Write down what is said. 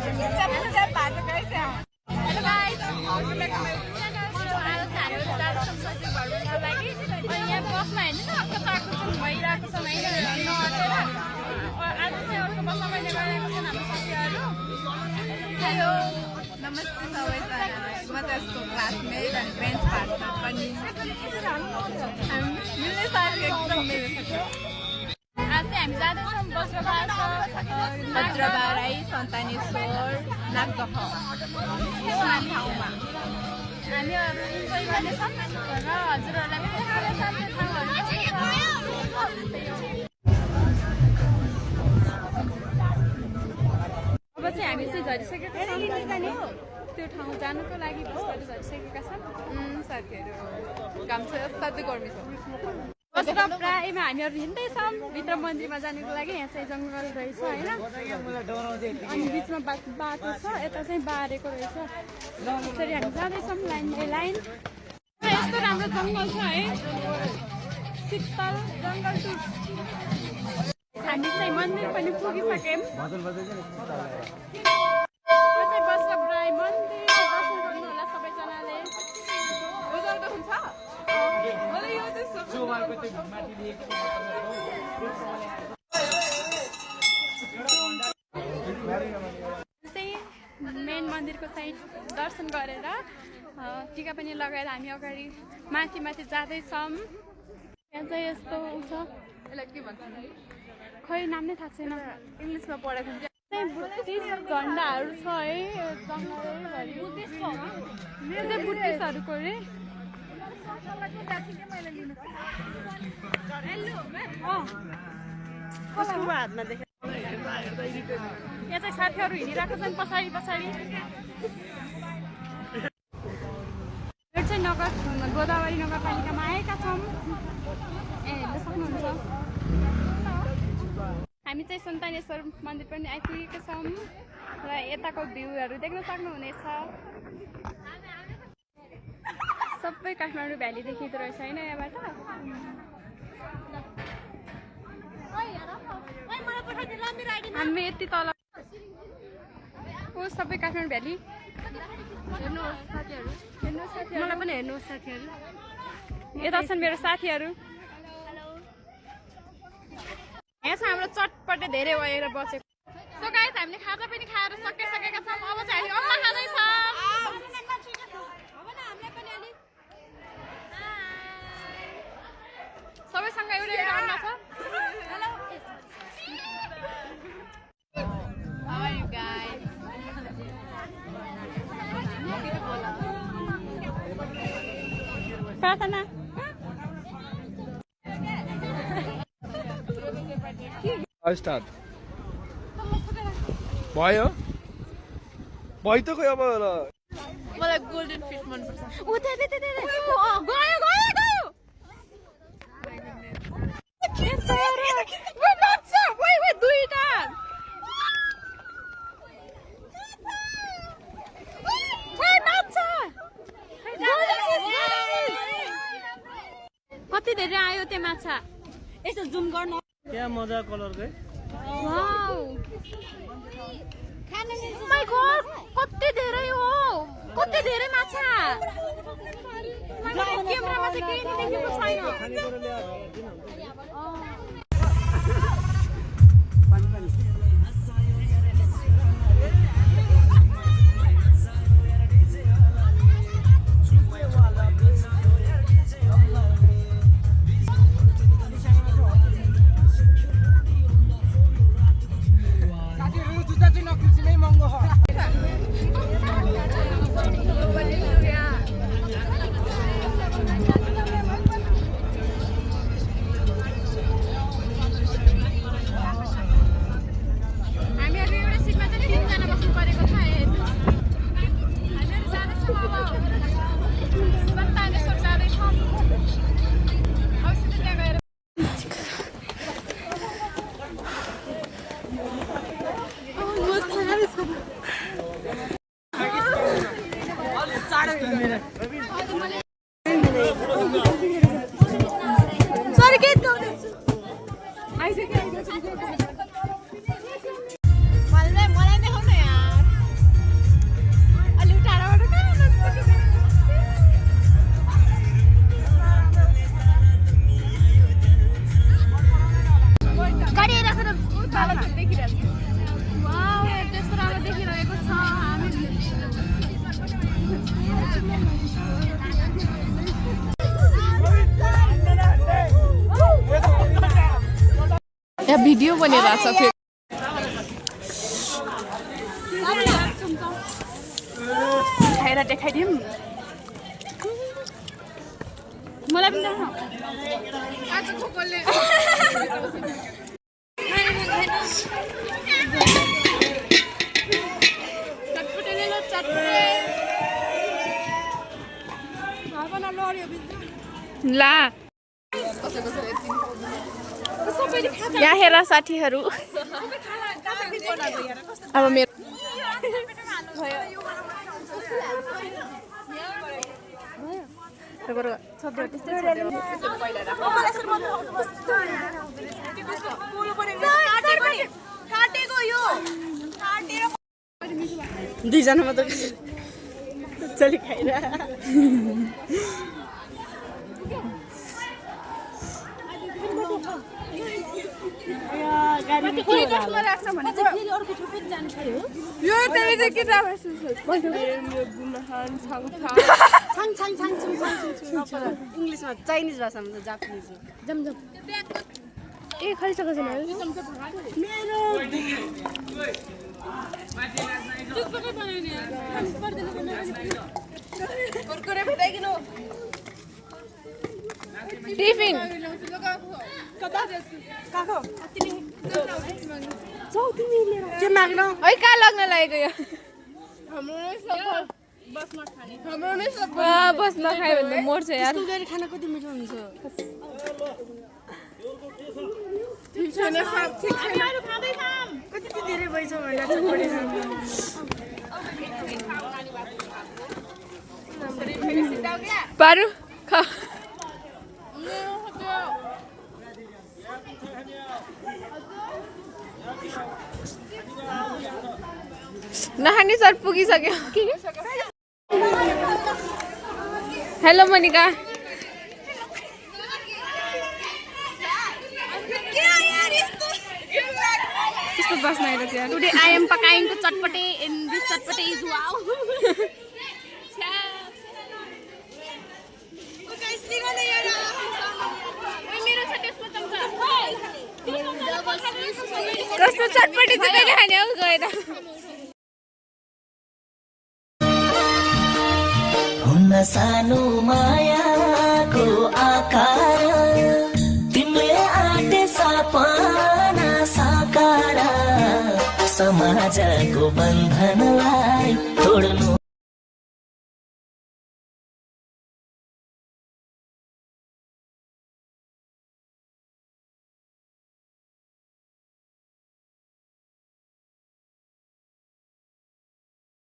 Hello guys, welcome back to my channel. So आज हामीहरु जाँदैछौँ सजिक भर्नको लागि अनि यहाँ बसमा हेर्नु न कचाकच भइरहेको छ हैन नअटेर आज चाहिँ अर्को बसमा मैले गएको छन् हाम्रो साथीहरु हेलो नमस्ते सबैजनालाई म त यसको क्लासमेट अनि बेन्च पार्टनर पनि मिल्ने साथी एकदम मेरो आज चाहिँ हामी जाँदैछौँ बज्रबाराई सन्तानेश्वर नागदह समान ठाउँमा हामीहरु इन्जोय गर्दैछौँ र हजुरहरुलाई पनि देखाउन अब चाहिँ हामी चाहिँ झरिसकेका छौँ त्यो ठाउँ जानुको लागि बसबाट झरिसकेका छौँ साथीहरू काम छ साथै गर्मी छ बस्र प्रायमा हामीहरु हिँड्दैछौँ भित्र मन्दिरमा जानुको लागि यहाँ चाहिँ जङ्गल रहेछ हैन अनि बिचमा बाटो छ यता चाहिँ बारेको रहेछ यसरी हामी जाँदैछौँ लाइन बाइ लाइन यस्तो राम्रो जङ्गल छ है शीतल जङ्गल हामी चाहिँ मन्दिर पनि पुगिसक्यौँ बस्र प्राय मन्दिर दर्शन गर्नु होला सबैजनाले मेन मन्दिरको चाहिँ दर्शन गरेर टीका पनि लगाएर हामी अगाडि माथि माथि जाँदैछौँ यहाँ चाहिँ यस्तो छ यसलाई के भन्छ खै नाम नै थाहा छैन इङ्ग्लिसमा पढेको बुद्धिस्ट झन्डाहरू छ है जङ्गलभरि बुद्धिस्टहरूको रे यहाँ चाहिँ साथीहरू हिँडिरहेको छन् पछाडि पछाडि यो चाहिँ गोदावरी नगरपालिकामा आएका छौँ हेर्न सक्नुहुन्छ हामी चाहिँ सन्तानेश्वर मन्दिर पनि आइपुगेका छौँ र यताको भ्यूहरू देख्न सक्नुहुनेछ सबै काठमाडौँ भ्याली देखिँदो रहेछ होइन यहाँबाट हामी यति तल सबै काठमाडौँ भ्याली हेर्नुहोस् साथीहरू मलाई पनि हेर्नुहोस् साथीहरू यता छन् मेरो साथीहरू यहाँ छ हाम्रो चटपटे धेरै भएर बसेको सो गाइस हामीले खाजा पनि खाएर सकिसकेका छौँ अब चाहिँ हामी अम्मा खाँदैछौँ सबैसँग एउटा एउटा अन्डा छ How are you guys? प्रार्थना स्टार्ट भयो भयो त खोइ अब मलाई गोल्डन फिस मनपर्छ कति धेरै आयो त्यो माछा यसो जुम गर्न क्या मजा कलरकै वाउ माय गॉड कति धेरै हो कति धेरै माछा क्यामेरामा चाहिँ केही देखेको छैन यहाँ भिडियो बनिरहेको छ फेरि खाएर देखाइदिउँ मलाई पनि देखाउन ला यहाँ हेर साथीहरू अब मेरो दुईजना मात्र चलि खाएर इङ्ग्लिसमा चाइनिज भाषामा त जापानिज जमजम ए खाइसकेको छैन टिफिन के माग्नु है कहाँ लाग्न लागेको यो बसमा खायो भने त मर्छ यार गरी खाना कति मिठो हुन्छ कति धेरै भइछ भनेर पारु खा नहानी सर पुगिसक्यो हेलो मोनिका त्यस्तो बस्न आएर चाहिँ टुडे आई एम पकाइङको chatpate and this chatpate is wow कस्तो चटपटे चाहिँ कहिले खाने हौ गएर हुन सानो मायाको आकार तिमीले आँटे सपना साकार समाजको बन्धनलाई तोड्नु